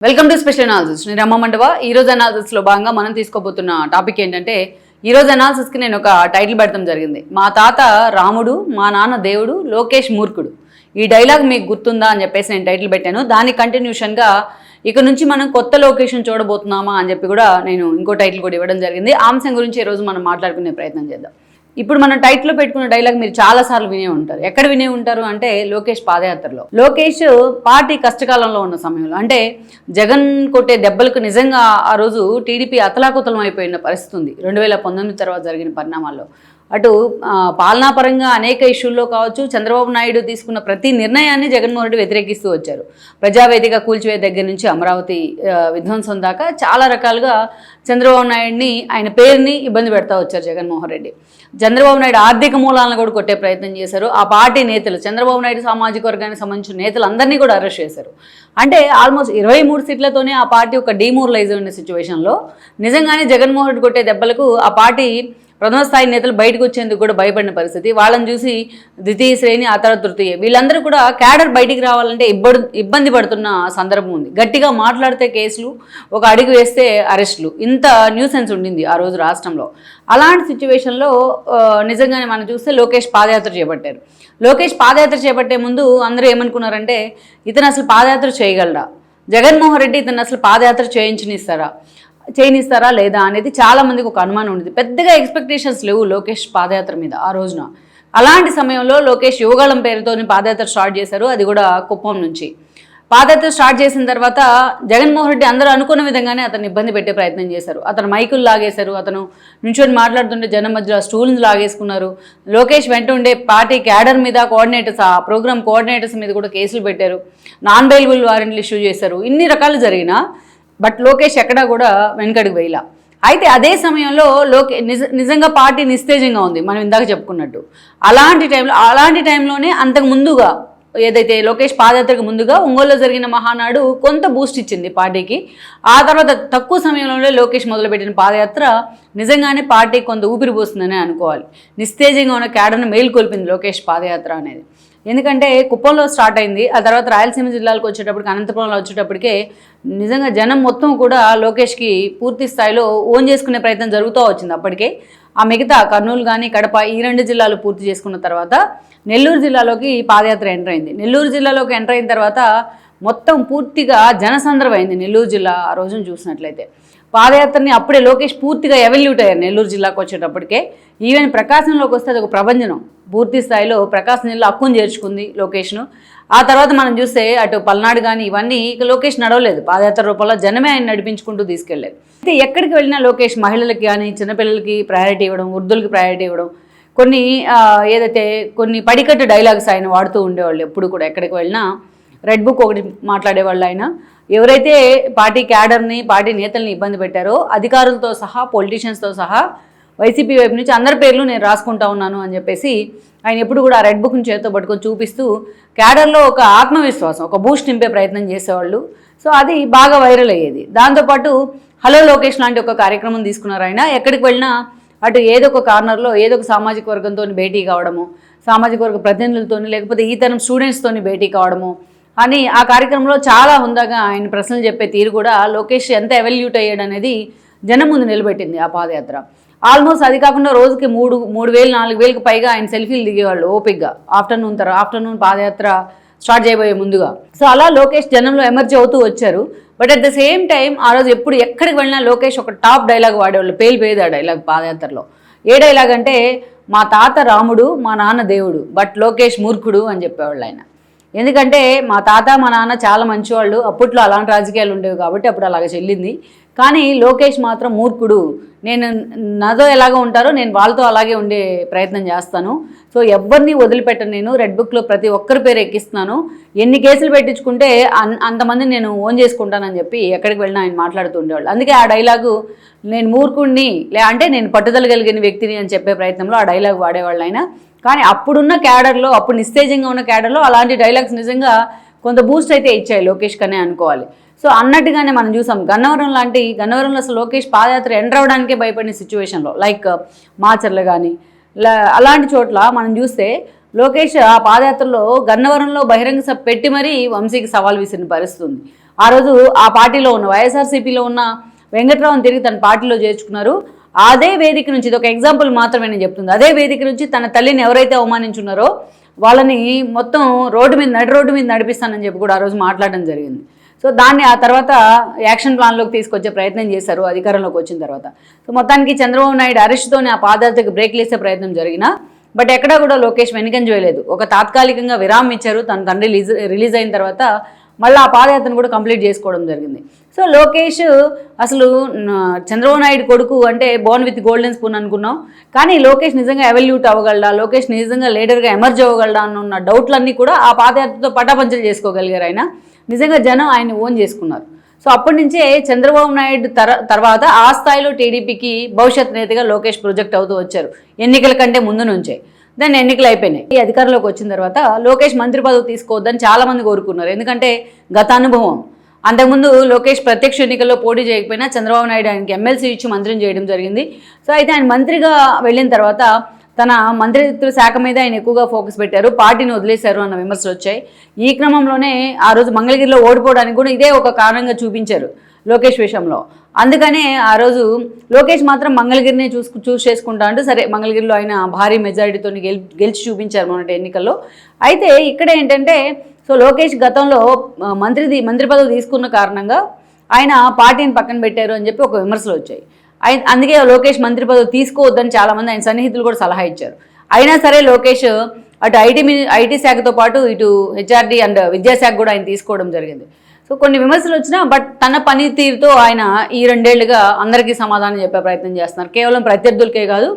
Welcome to special analysis. నేను రమ్మ మండవ. ఈరోజు అనాలిసిస్లో భాగంగా మనం తీసుకోబోతున్న టాపిక్ ఏంటంటే, ఈరోజు అనాలిసిస్కి నేను ఒక టైటిల్ పెడతాం జరిగింది. మా తాత రాముడు, మా నాన్న దేవుడు, లోకేష్ మూర్ఖుడు. ఈ డైలాగ్ మీకు గుర్తుందా అని చెప్పేసి నేను టైటిల్ పెట్టాను. దాని కంటిన్యూషన్గా ఇక నుంచి మనం కొత్త లొకేషన్ చూడబోతున్నామా అని చెప్పి కూడా నేను ఇంకో టైటిల్ కూడా ఇవ్వడం జరిగింది. ఆ అంశం గురించి ఈరోజు మనం మాట్లాడుకునే ప్రయత్నం చేద్దాం. ఇప్పుడు మనం టైటిల్లో పెట్టుకున్న డైలాగ్ మీరు చాలాసార్లు వినే ఉంటారు. ఎక్కడ వినే ఉంటారు అంటే లోకేష్ పాదయాత్రలో. లోకేష్ పార్టీ కష్టకాలంలో ఉన్న సమయంలో, అంటే జగన్ కొట్టే దెబ్బలకు నిజంగా ఆ రోజు టీడీపీ అతలాకుతలం అయిపోయిన పరిస్థితి ఉంది 2019 తర్వాత జరిగిన పరిణామాల్లో. అటు పాలనాపరంగా అనేక ఇష్యూల్లో కావచ్చు, చంద్రబాబు నాయుడు తీసుకున్న ప్రతి నిర్ణయాన్ని జగన్మోహన్ రెడ్డి వ్యతిరేకిస్తూ వచ్చారు. ప్రజావేదిక కూల్చివే దగ్గర నుంచి అమరావతి విధ్వంసం దాకా చాలా రకాలుగా చంద్రబాబు నాయుడిని, ఆయన పేరుని ఇబ్బంది పెడతా వచ్చారు జగన్మోహన్ రెడ్డి. చంద్రబాబు నాయుడు ఆర్థిక మూలాలను కూడా కొట్టే ప్రయత్నం చేశారు. ఆ పార్టీ నేతలు, చంద్రబాబు నాయుడు సామాజిక వర్గానికి సంబంధించిన నేతలందరినీ కూడా అరెస్ట్ చేశారు. అంటే ఆల్మోస్ట్ 23 సీట్లతోనే ఆ పార్టీ ఒక డీమోరలైజ్ అయిన సిచ్యువేషన్లో నిజంగానే జగన్మోహన్ రెడ్డి కొట్టే దెబ్బలకు ఆ పార్టీ ప్రథమ స్థాయి నేతలు బయటకు వచ్చేందుకు కూడా భయపడిన పరిస్థితి. వాళ్ళని చూసి ద్వితీయ శ్రేణి, ఆ తర్వాత తృతీయ, వీళ్ళందరూ కూడా క్యాడర్ బయటికి రావాలంటే ఇబ్బంది పడుతున్న సందర్భం ఉంది. గట్టిగా మాట్లాడితే కేసులు, ఒక అడుగు వేస్తే అరెస్టులు, ఇంత న్యూసెన్స్ ఉండింది ఆ రోజు రాష్ట్రంలో. అలాంటి సిచ్యువేషన్లో నిజంగానే మనం చూస్తే లోకేష్ పాదయాత్ర చేపట్టారు. లోకేష్ పాదయాత్ర చేపట్టే ముందు అందరూ ఏమనుకున్నారంటే, ఇతను అసలు పాదయాత్ర చేయగలడా, జగన్మోహన్ రెడ్డి ఇతను అసలు పాదయాత్ర చేయనిస్తారా లేదా అనేది చాలామందికి ఒక అనుమానం ఉండేది. పెద్దగా ఎక్స్పెక్టేషన్స్ లేవు లోకేష్ పాదయాత్ర మీద ఆ రోజున. అలాంటి సమయంలో లోకేష్ యువగళం పేరుతో పాదయాత్ర స్టార్ట్ చేశారు. అది కూడా కుప్పం నుంచి. పాదయాత్ర స్టార్ట్ చేసిన తర్వాత జగన్మోహన్ రెడ్డి అందరూ అనుకున్న విధంగానే అతను ఇబ్బంది పెట్టే ప్రయత్నం చేశారు. అతను మైకులు లాగేశారు, అతను నుంచొని మాట్లాడుతుంటే జనం మధ్యలో స్టూల్ని లాగేసుకున్నారు. లోకేష్ వెంట ఉండే పార్టీ క్యాడర్ మీద, కోఆర్డినేటర్స్, ఆ ప్రోగ్రామ్ కోఆర్డినేటర్స్ మీద కూడా కేసులు పెట్టారు. నాన్ బెయిలబుల్ వారెంట్లు ఇష్యూ చేశారు. ఇన్ని రకాలు జరిగినా బట్ లోకేష్ ఎక్కడా కూడా వెనకడుగు వేయలా. అయితే అదే సమయంలో నిజంగా పార్టీ నిస్తేజంగా ఉంది, మనం ఇందాక చెప్పుకున్నట్టు. అలాంటి టైంలోనే అంతకు ముందుగా ఏదైతే లోకేష్ పాదయాత్రకు ముందుగా ఒంగోలులో జరిగిన మహానాడు కొంత బూస్ట్ ఇచ్చింది పార్టీకి. ఆ తర్వాత తక్కువ సమయంలోనే లోకేష్ మొదలుపెట్టిన పాదయాత్ర నిజంగానే పార్టీకి కొంత ఊపిరి పోస్తుందని అనుకోవాలి. నిస్తేజంగా ఉన్న క్యాడర్ను మేలుకొల్పింది లోకేష్ పాదయాత్ర అనేది. ఎందుకంటే కుప్పంలో స్టార్ట్ అయింది, ఆ తర్వాత రాయలసీమ జిల్లాలకు వచ్చేటప్పటికి, అనంతపురంలో వచ్చేటప్పటికే నిజంగా జనం మొత్తం కూడా లోకేష్కి పూర్తి స్థాయిలో ఓన్ చేసుకునే ప్రయత్నం జరుగుతూ వచ్చింది. అప్పటికే ఆ మిగతా కర్నూలు కానీ, కడప, ఈ 2 జిల్లాలు పూర్తి చేసుకున్న తర్వాత నెల్లూరు జిల్లాలోకి పాదయాత్ర ఎంటర్ అయింది. నెల్లూరు జిల్లాలోకి ఎంటర్ అయిన తర్వాత మొత్తం పూర్తిగా జనసంద్రమైంది నెల్లూరు జిల్లా. ఆ రోజున చూసినట్లయితే పాదయాత్రని అప్పుడే లోకేష్ పూర్తిగా ఎవల్యూట్ అయ్యారు నెల్లూరు జిల్లాకు వచ్చేటప్పటికే. ఈవెన్ ప్రకాశంలోకి వస్తే అది ఒక ప్రభంజనం. పూర్తి స్థాయిలో ప్రకాశం జిల్లా హక్కును చేర్చుకుంది లోకేష్ను. ఆ తర్వాత మనం చూస్తే అటు పల్నాడు కానీ ఇవన్నీ ఇక లోకేష్ నడవలేదు. పాదయాత్ర రూపంలో జనమే ఆయన నడిపించుకుంటూ తీసుకెళ్లేదు. అయితే ఎక్కడికి వెళ్ళినా లోకేష్ మహిళలకి కానీ, చిన్నపిల్లలకి ప్రయారిటీ ఇవ్వడం, వృద్ధులకి ప్రయారిటీ ఇవ్వడం, కొన్ని పడికట్టు డైలాగ్స్ ఆయన వాడుతూ ఉండేవాళ్ళు. ఎప్పుడు కూడా ఎక్కడికి వెళ్ళినా రెడ్ బుక్ ఒకటి మాట్లాడేవాళ్ళు ఆయన. ఎవరైతే పార్టీ క్యాడర్ని, పార్టీ నేతల్ని ఇబ్బంది పెట్టారో అధికారులతో సహా, పొలిటీషియన్స్తో సహా వైసీపీ వైపు నుంచి అందరి పేర్లు నేను రాసుకుంటా ఉన్నాను అని చెప్పేసి ఆయన ఎప్పుడు కూడా రెడ్ బుక్ని చేతితో పట్టుకొని చూపిస్తూ క్యాడర్లో ఒక ఆత్మవిశ్వాసం, ఒక బూస్ట్ నింపే ప్రయత్నం చేసేవాళ్ళు. సో అది బాగా వైరల్ అయ్యేది. దాంతోపాటు హలో లోకేష్ లాంటి ఒక కార్యక్రమం తీసుకున్నారు ఆయన. ఎక్కడికి వెళ్ళినా అటు ఏదో ఒక కార్నర్లో ఏదో ఒక సామాజిక వర్గంతో భేటీ కావడము, సామాజిక వర్గ ప్రతినిధులతో, లేకపోతే ఈ తరం స్టూడెంట్స్తో భేటీ కావడము అని ఆ కార్యక్రమంలో చాలా హుందాగా ఆయన ప్రశ్నలు చెప్పే తీరు కూడా లోకేష్ ఎంత ఎవల్యూట్ అయ్యాడు అనేది జనం ముందు నిలబెట్టింది ఆ పాదయాత్ర. ఆల్మోస్ట్ అది కాకుండా రోజుకి 3,000 4,000కి పైగా ఆయన సెల్ఫీలు దిగేవాళ్ళు ఓపిక్గా ఆఫ్టర్నూన్ పాదయాత్ర స్టార్ట్ చేయబోయే ముందుగా. సో అలా లోకేష్ జనంలో ఎమర్జీ అవుతూ వచ్చారు. But at the same time ఆ రోజు ఎక్కడికి వెళ్ళినా లోకేష్ ఒక టాప్ డైలాగ్ వాడేవాళ్ళు. పేలిపోయేది ఆ డైలాగ్ పాదయాత్రలో. ఏ డైలాగ్ అంటే, మా తాత రాముడు, మా నాన్న దేవుడు, బట్ లోకేష్ మూర్ఖుడు అని చెప్పేవాళ్ళు ఆయన. ఎందుకంటే మా తాత మా నాన్న చాలా మంచివాళ్ళు, అప్పట్లో అలాంటి రాజకీయాలు ఉండేవి కాబట్టి అప్పుడు అలాగ చెల్లింది. కానీ లోకేష్ మాత్రం మూర్ఖుడు, నేను నాతో ఎలాగో ఉంటారో నేను వాళ్ళతో అలాగే ఉండే ప్రయత్నం చేస్తాను. సో ఎవరిని వదిలిపెట్టను, నేను రెడ్ బుక్లో ప్రతి ఒక్కరి పేరు ఎక్కిస్తున్నాను, ఎన్ని కేసులు పెట్టించుకుంటే అంతమంది నేను ఓన్ చేసుకుంటానని చెప్పి ఎక్కడికి వెళ్ళినా ఆయన మాట్లాడుతూ ఉండేవాళ్ళు. అందుకే ఆ డైలాగు, నేను మూర్ఖుడిని అంటే నేను పట్టుదల కలిగిన వ్యక్తిని అని చెప్పే ప్రయత్నంలో ఆ డైలాగ్ వాడేవాళ్ళు ఆయన. కానీ అప్పుడున్న క్యాడర్లో, అప్పుడు నిస్తేజంగా ఉన్న క్యాడర్లో అలాంటి డైలాగ్స్ నిజంగా కొంత బూస్ట్ అయితే ఇచ్చాయి లోకేష్ కనే అనుకోవాలి. సో అన్నట్టుగానే మనం చూసాం గన్నవరంలో అసలు లోకేష్ పాదయాత్ర ఎంటర్ అవ్వడానికే భయపడిన సిచ్యువేషన్లో, లైక్ మాచర్ల కానీ అలాంటి చోట్ల మనం చూస్తే లోకేష్ ఆ పాదయాత్రలో గన్నవరంలో బహిరంగ సభ పెట్టి మరీ వంశీకి సవాల్ విసిరిన పరిస్థితి ఉంది. ఆ రోజు ఆ పార్టీలో ఉన్న వైఎస్ఆర్సీపీలో ఉన్న వెంకట్రావుని తిరిగి తన పార్టీలో చేర్చుకున్నారు. అదే వేదిక నుంచి, ఇది ఒక ఎగ్జాంపుల్ మాత్రమే నేను చెప్తుంది, అదే వేదిక నుంచి తన తల్లిని ఎవరైతే అవమానించున్నారో వాళ్ళని మొత్తం నడి రోడ్డు మీద నడిపిస్తానని చెప్పి కూడా ఆ రోజు మాట్లాడడం జరిగింది. సో దాన్ని ఆ తర్వాత యాక్షన్ ప్లాన్లోకి తీసుకొచ్చే ప్రయత్నం చేశారు అధికారంలోకి వచ్చిన తర్వాత. సో మొత్తానికి చంద్రబాబు నాయుడు అరెస్ట్తోనే ఆ పాదయాత్రకు బ్రేక్లు వేసే ప్రయత్నం జరిగినా బట్ ఎక్కడా కూడా లోకేష్ వెనుకంజ వేయలేదు. ఒక తాత్కాలికంగా విరామం ఇచ్చారు. తన తండ్రి రిలీజ్ అయిన తర్వాత మళ్ళీ ఆ పాదయాత్రను కూడా కంప్లీట్ చేసుకోవడం జరిగింది. సో లోకేష్ అసలు చంద్రబాబు నాయుడు కొడుకు అంటే బోర్న్ విత్ గోల్డెన్ స్పూన్ అనుకున్నాం, కానీ లోకేష్ నిజంగా ఎవల్యూట్ అవ్వగలడా, లోకేష్ నిజంగా లీడర్గా ఎమర్జ్ అవ్వగలడా అన్న డౌట్లన్నీ కూడా ఆ పాదయాత్రతో పటాపంచలు చేసుకోగలిగారు. ఆయన నిజంగా జనం ఆయన్ని ఓన్ చేసుకున్నారు. సో అప్పటి నుంచే చంద్రబాబు నాయుడు తర్వాత ఆ స్థాయిలో టీడీపీకి భవిష్యత్ నేతగా లోకేష్ ప్రొజెక్ట్ అవుతూ వచ్చారు ఎన్నికల కంటే ముందు నుంచే. దాన్ని ఎన్నికలు అయిపోయినాయి. ఈ అధికారంలోకి వచ్చిన తర్వాత లోకేష్ మంత్రి పదవి తీసుకోవద్దని చాలామంది కోరుకున్నారు. ఎందుకంటే గత అనుభవం, అంతకుముందు లోకేష్ ప్రత్యక్ష ఎన్నికల్లో పోటీ చేయకపోయినా చంద్రబాబు నాయుడు ఆయనకి ఎమ్మెల్సీ ఇచ్చి మంత్రిని చేయడం జరిగింది. సో అయితే ఆయన మంత్రిగా వెళ్ళిన తర్వాత తన మంత్రిత్వ శాఖ మీద ఆయన ఎక్కువగా ఫోకస్ పెట్టారు, పార్టీని వదిలేశారు అన్న విమర్శలు వచ్చాయి. ఈ క్రమంలోనే ఆ రోజు మంగళగిరిలో ఓడిపోవడానికి కూడా ఇదే ఒక కారణంగా చూపించారు లోకేష్ విషయంలో. అందుకనే ఆ రోజు లోకేష్ మాత్రం మంగళగిరిని చూస్ చేసుకుంటా అంటూ సరే మంగళగిరిలో ఆయన భారీ మెజారిటీతో గెలిచి చూపించారు మొన్నటి ఎన్నికల్లో. అయితే ఇక్కడ ఏంటంటే సో లోకేష్ గతంలో మంత్రి పదవి తీసుకున్న కారణంగా ఆయన పార్టీని పక్కన పెట్టారు అని చెప్పి ఒక విమర్శలు వచ్చాయి. అందుకే లోకేష్ మంత్రి పదవి తీసుకోవద్దని చాలామంది ఆయన సన్నిహితులు కూడా సలహా ఇచ్చారు. అయినా సరే లోకేష్ అటు ఐటీ శాఖతో పాటు ఇటు హెచ్ఆర్డీ అండ్ విద్యాశాఖ కూడా ఆయన తీసుకోవడం జరిగింది. సో కొన్ని విమర్శలు వచ్చినా బట్ తన పనితీరుతో ఆయన ఈ 2 ఏళ్లుగా అందరికీ సమాధానం చెప్పే ప్రయత్నం చేస్తున్నారు. కేవలం ప్రత్యర్థులకే కాదు,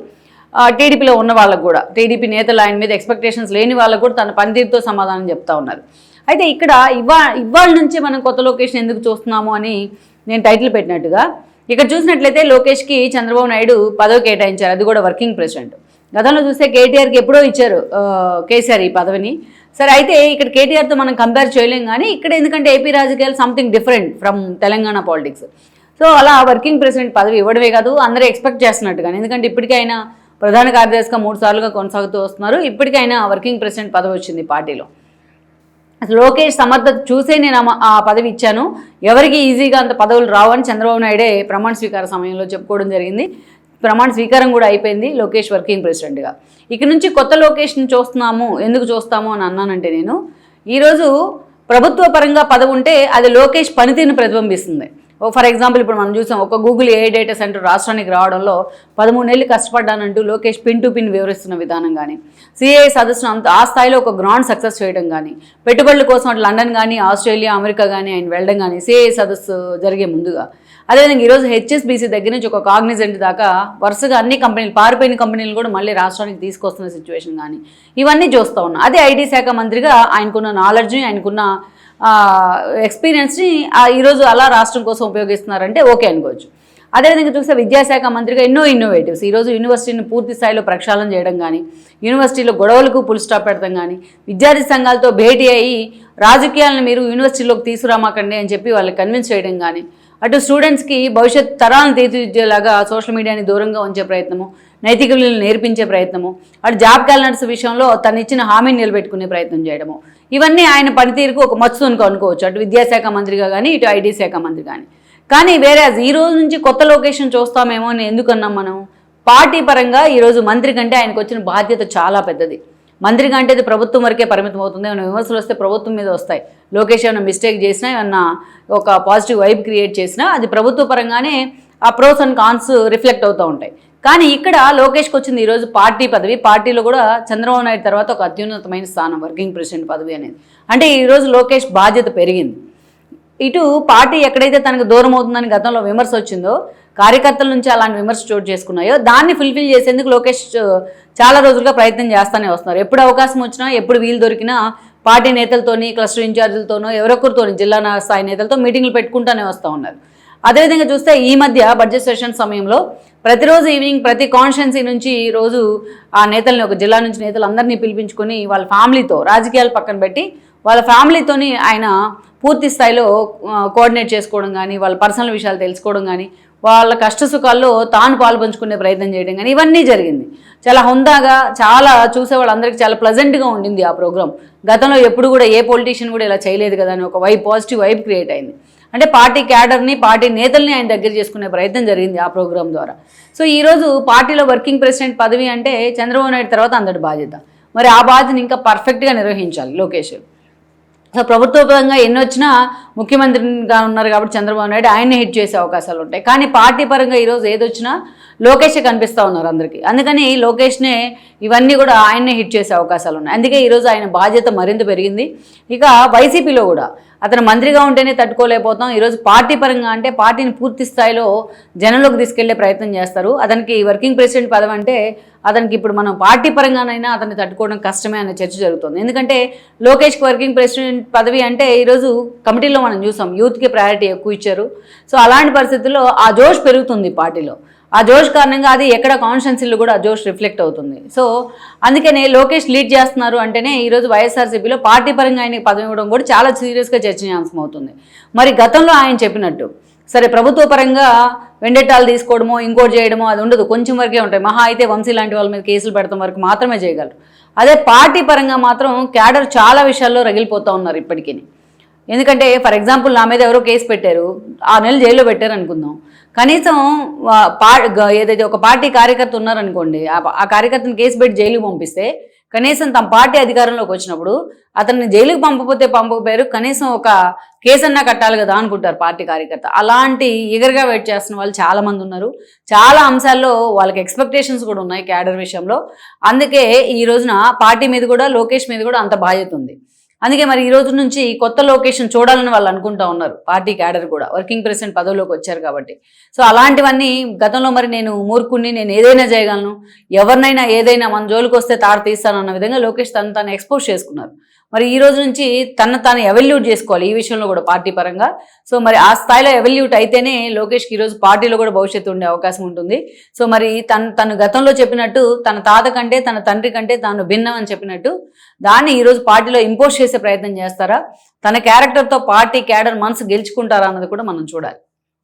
టీడీపీలో ఉన్న వాళ్ళకు కూడా, టీడీపీ నేతలు ఆయన మీద ఎక్స్పెక్టేషన్స్ లేని వాళ్ళకు కూడా తన పనితీరుతో సమాధానం చెప్తా ఉన్నారు. అయితే ఇక్కడ ఇవాళ నుంచే మనం కొత్త లోకేష్ని ఎందుకు చూస్తున్నాము అని నేను టైటిల్ పెట్టినట్టుగా ఇక్కడ చూసినట్లయితే లోకేష్కి చంద్రబాబు నాయుడు పదవి కేటాయించారు, అది కూడా వర్కింగ్ ప్రెసిడెంట్. గతంలో చూస్తే కేటీఆర్కి ఎప్పుడో ఇచ్చారు కేసీఆర్ ఈ పదవిని. సరే అయితే ఇక్కడ కేటీఆర్తో మనం కంపేర్ చేయలేం, కానీ ఇక్కడ ఎందుకంటే ఏపీ రాజకీయాలు something different from Telangana politics. So అలా వర్కింగ్ ప్రెసిడెంట్ పదవి ఇవ్వడమే కాదు, అందరూ ఎక్స్పెక్ట్ చేస్తున్నట్టుగా, ఎందుకంటే ఇప్పటికైనా ప్రధాన కార్యదర్శిగా 3 సార్లుగా కొనసాగుతూ వస్తున్నారు. ఇప్పటికైనా వర్కింగ్ ప్రెసిడెంట్ పదవి వచ్చింది పార్టీలో. అసలు లోకేష్ సమర్థత చూసే నేను ఆ పదవి ఇచ్చాను, ఎవరికి ఈజీగా అంత పదవులు రావని చంద్రబాబు నాయుడే ప్రమాణ స్వీకార సమయంలో చెప్పుకోవడం జరిగింది. ప్రమాణ స్వీకారం కూడా అయిపోయింది లోకేష్ వర్కింగ్ ప్రెసిడెంట్గా. ఇక నుంచి కొత్త లోకేష్ని ఎందుకు చూస్తాము అని అన్నానంటే, నేను ఈరోజు ప్రభుత్వ పరంగా పదవి ఉంటే అది లోకేష్ పనితీరును ప్రతిబింబిస్తుంది. ఫర్ ఎగ్జాంపుల్ ఇప్పుడు మనం చూసాం, ఒక గూగుల్ ఏఐ డేటా సెంటర్ రాష్ట్రానికి రావడంలో 13 ఏళ్ళు కష్టపడ్డానంటూ లోకేష్ పిన్ టు పిన్ వివరిస్తున్న విధానం కానీ, సిఐ సదస్సును ఆ స్థాయిలో ఒక గ్రాండ్ సక్సెస్ చేయడం కానీ, పెట్టుబడుల కోసం అటు లండన్ కానీ ఆస్ట్రేలియా అమెరికా కానీ ఆయన వెళ్ళడం కానీ సిఐ సదస్సు జరిగే ముందుగా, అదేవిధంగా ఈరోజు హెచ్ఎస్బీసీ దగ్గర నుంచి ఒక కాగ్నిజెంట్ దాకా వరుసగా అన్ని కంపెనీలు, పారిపోయిన కంపెనీలు కూడా మళ్ళీ రాష్ట్రానికి తీసుకొస్తున్న సిచ్యువేషన్ కానీ ఇవన్నీ చూస్తూ ఉన్నాం. అదే ఐటీ శాఖ మంత్రిగా ఆయనకున్న నాలెడ్జ్ని, ఆయనకున్న ఎక్స్పీరియన్స్ని ఈరోజు అలా రాష్ట్రం కోసం ఉపయోగిస్తున్నారంటే ఓకే అనుకోవచ్చు. అదేవిధంగా చూస్తే విద్యాశాఖ మంత్రిగా ఎన్నో ఇన్నోవేటివ్స్, ఈరోజు యూనివర్సిటీని పూర్తి స్థాయిలో ప్రక్షాళన చేయడం కానీ, యూనివర్సిటీలో గొడవలకు ఫుల్ స్టాప్ పెడతాం కానీ, విద్యార్థి సంఘాలతో భేటీ అయ్యి రాజకీయాలను మీరు యూనివర్సిటీలోకి తీసుకురామాకండి అని చెప్పి వాళ్ళకి కన్విన్స్ చేయడం కానీ, అటు స్టూడెంట్స్కి భవిష్యత్ తరాలను తీర్చిదిద్దేలాగా సోషల్ మీడియాని దూరంగా ఉంచే ప్రయత్నము, నైతిక విలువలు నేర్పించే ప్రయత్నము, అటు జాబ్ క్యాలెండర్స్ విషయంలో తను ఇచ్చిన హామీని నిలబెట్టుకునే ప్రయత్నం చేయడము, ఇవన్నీ ఆయన పనితీరుకు ఒక మచ్చు అనుకోవచ్చు, అటు విద్యాశాఖ మంత్రిగా కానీ ఇటు ఐటీ శాఖ మంత్రి కానీ. కానీ వేరే ఈ రోజు నుంచి కొత్త లొకేషన్ చూస్తామేమో అని ఎందుకన్నాం మనం? పార్టీ పరంగా ఈరోజు మంత్రి కంటే ఆయనకు వచ్చిన బాధ్యత చాలా పెద్దది. మంత్రి కంటే అది ప్రభుత్వం వరకే పరిమితం అవుతుంది. ఏమైనా విమర్శలు వస్తే ప్రభుత్వం మీద వస్తాయి. లోకేష్ ఏమైనా మిస్టేక్ చేసినా, ఏమన్నా ఒక పాజిటివ్ వైబ్ క్రియేట్ చేసినా అది ప్రభుత్వ పరంగానే ఆ ప్రోస్ అండ్ కాన్స్ రిఫ్లెక్ట్ అవుతూ ఉంటాయి. కానీ ఇక్కడ లోకేష్కి వచ్చింది ఈరోజు పార్టీ పదవి. పార్టీలో కూడా చంద్రబాబు నాయుడు తర్వాత ఒక అత్యున్నతమైన స్థానం వర్కింగ్ ప్రెసిడెంట్ పదవి అనేది. అంటే ఈరోజు లోకేష్ బాధ్యత పెరిగింది. ఇటు పార్టీ ఎక్కడైతే తనకు దూరం అవుతుందని గతంలో విమర్శ వచ్చిందో, కార్యకర్తల నుంచి అలాంటి విమర్శ చోటు చేసుకున్నాయో దాన్ని ఫుల్ఫిల్ చేసేందుకు లోకేష్ చాలా రోజులుగా ప్రయత్నం చేస్తూనే వస్తున్నారు. ఎప్పుడు అవకాశం వచ్చినా, ఎప్పుడు వీలు దొరికినా పార్టీ నేతలతోని, క్లస్టర్ ఇన్ఛార్జీలతోనో ఎవరొకరితోని జిల్లా స్థాయి నేతలతో మీటింగ్లు పెట్టుకుంటూనే వస్తూ ఉన్నారు. అదేవిధంగా చూస్తే ఈ మధ్య బడ్జెట్ సెషన్ సమయంలో ప్రతిరోజు ఈవినింగ్ ప్రతి కాన్స్టిట్యున్సీ నుంచి రోజు ఆ నేతల్ని, ఒక జిల్లా నుంచి నేతలు అందరినీ పిలిపించుకొని వాళ్ళ ఫ్యామిలీతో, రాజకీయాలు పక్కన పెట్టి వాళ్ళ ఫ్యామిలీతోని ఆయన పూర్తి స్థాయిలో కోఆర్డినేట్ చేసుకోవడం కానీ, వాళ్ళ పర్సనల్ విషయాలు తెలుసుకోవడం కానీ, వాళ్ళ కష్టసుఖాల్లో తాను పాల్పంచుకునే ప్రయత్నం చేయడం కానీ ఇవన్నీ జరిగింది. చాలా హుందాగా, చాలా చూసే వాళ్ళందరికీ చాలా ప్లెజెంట్గా ఉండింది ఆ ప్రోగ్రామ్. గతంలో ఎప్పుడు కూడా ఏ పొలిటీషియన్ కూడా ఇలా చేయలేదు కదా అని ఒక పాజిటివ్ వైబ్ క్రియేట్ అయింది. అంటే పార్టీ క్యాడర్ని పార్టీ నేతల్ని ఆయన దగ్గర చేసుకునే ప్రయత్నం జరిగింది ఆ ప్రోగ్రాం ద్వారా. సో ఈరోజు పార్టీలో వర్కింగ్ ప్రెసిడెంట్ పదవి అంటే చంద్రబాబు నాయుడు తర్వాత అందరి బాధ్యత. మరి ఆ బాధ్యతను ఇంకా పర్ఫెక్ట్గా నిర్వహించాలి లోకేష్. సో ప్రభుత్వపరంగా ఎన్ని వచ్చినా ముఖ్యమంత్రిగా ఉన్నారు కాబట్టి చంద్రబాబు నాయుడు ఆయన్ని హిట్ చేసే అవకాశాలు ఉంటాయి. కానీ పార్టీ పరంగా ఈరోజు ఏదొచ్చినా లోకేషే కనిపిస్తూ ఉన్నారు అందరికీ. అందుకని లోకేష్నే ఇవన్నీ కూడా ఆయన్నే హిట్ చేసే అవకాశాలు ఉన్నాయి. అందుకే ఈరోజు ఆయన బాధ్యత మరింత పెరిగింది. ఇక వైసీపీలో కూడా అతను మంత్రిగా ఉంటేనే తట్టుకోలేకపోతాం, ఈరోజు పార్టీ పరంగా అంటే పార్టీని పూర్తి స్థాయిలో జనంలోకి తీసుకెళ్లే ప్రయత్నం చేస్తారు. అతనికి వర్కింగ్ ప్రెసిడెంట్ పదవి అంటే అతనికి ఇప్పుడు మనం పార్టీ పరంగానైనా అతన్ని తట్టుకోవడం కష్టమే అనే చర్చ జరుగుతుంది. ఎందుకంటే లోకేష్కి వర్కింగ్ ప్రెసిడెంట్ పదవి అంటే ఈరోజు కమిటీలో మనం చూసాం యూత్కి ప్రయారిటీ ఎక్కువ ఇచ్చారు. సో అలాంటి పరిస్థితుల్లో ఆ జోష్ పెరుగుతుంది పార్టీలో. ఆ జోష్ కారణంగా అది ఎక్కడ కాన్స్టిట్యున్సీలో కూడా ఆ జోష్ రిఫ్లెక్ట్ అవుతుంది. సో అందుకనే లోకేష్ లీడ్ చేస్తున్నారు అంటేనే ఈరోజు వైఎస్ఆర్సీపీలో పార్టీ పరంగా ఆయనకి పదవి ఇవ్వడం కూడా చాలా సీరియస్గా చర్చనీయాంశం అవుతుంది. మరి గతంలో ఆయన చెప్పినట్టు సరే ప్రభుత్వ పరంగా వెండెట్టాలు తీసుకోవడమో ఇంకోటి చేయడమో అది ఉండదు, కొంచెం వరకే ఉంటాయి. మహా అయితే వంశీ లాంటి వాళ్ళ మీద కేసులు పెడతాం వరకు మాత్రమే చేయగలరు. అదే పార్టీ పరంగా మాత్రం క్యాడర్ చాలా విషయాల్లో రగిలిపోతూ ఉన్నారు ఇప్పటికీ. ఎందుకంటే ఫర్ ఎగ్జాంపుల్ నా మీద ఎవరో కేసు పెట్టారు, 6 నెలలు జైల్లో పెట్టారు అనుకుందాం. కనీసం ఏదైతే ఒక పార్టీ కార్యకర్త ఉన్నారనుకోండి, ఆ కార్యకర్తను కేసు పెట్టి జైలుకి పంపిస్తే కనీసం తమ పార్టీ అధికారంలోకి వచ్చినప్పుడు అతన్ని జైలుకి పంపకపోయారు, కనీసం ఒక కేసన్నా కట్టాలి కదా అనుకుంటారు పార్టీ కార్యకర్త. అలాంటి ఈగర్గా వెయిట్ చేస్తున్న వాళ్ళు చాలామంది ఉన్నారు. చాలా అంశాల్లో వాళ్ళకి ఎక్స్పెక్టేషన్స్ కూడా ఉన్నాయి క్యాడర్ విషయంలో. అందుకే ఈ రోజున పార్టీ మీద కూడా లోకేష్ మీద కూడా అంత బాధ్యత ఉంది. అందుకే మరి ఈ రోజు నుంచి కొత్త లొకేషన్ చూడాలని వాళ్ళు అనుకుంటా ఉన్నారు పార్టీ క్యాడర్ కూడా, వర్కింగ్ ప్రెసిడెంట్ పదవిలోకి వచ్చారు కాబట్టి. సో అలాంటివన్నీ గతంలో మరి నేను మూర్ఖుణ్ణి, నేను ఏదైనా చేయగలను, ఎవరినైనా ఏదైనా మన జోలికి వస్తే తాడు తీస్తానన్న విధంగా లోకేష్ తను ఎక్స్పోజ్ చేసుకున్నారు. మరి ఈ రోజు నుంచి తాను ఎవల్యూట్ చేసుకోవాలి ఈ విషయంలో కూడా పార్టీ పరంగా. సో మరి ఆ స్థాయిలో ఎవల్యూట్ అయితేనే లోకేష్కి ఈరోజు పార్టీలో కూడా భవిష్యత్తు ఉండే అవకాశం ఉంటుంది. సో మరి తను గతంలో చెప్పినట్టు తన తాత కంటే తన తండ్రి కంటే తాను భిన్నం అని చెప్పినట్టు దాన్ని ఈరోజు పార్టీలో ఇంపోజ్ చేసే ప్రయత్నం చేస్తారా, తన క్యారెక్టర్తో పార్టీ క్యాడర్ మనసు గెలుచుకుంటారా అన్నది కూడా మనం చూడాలి.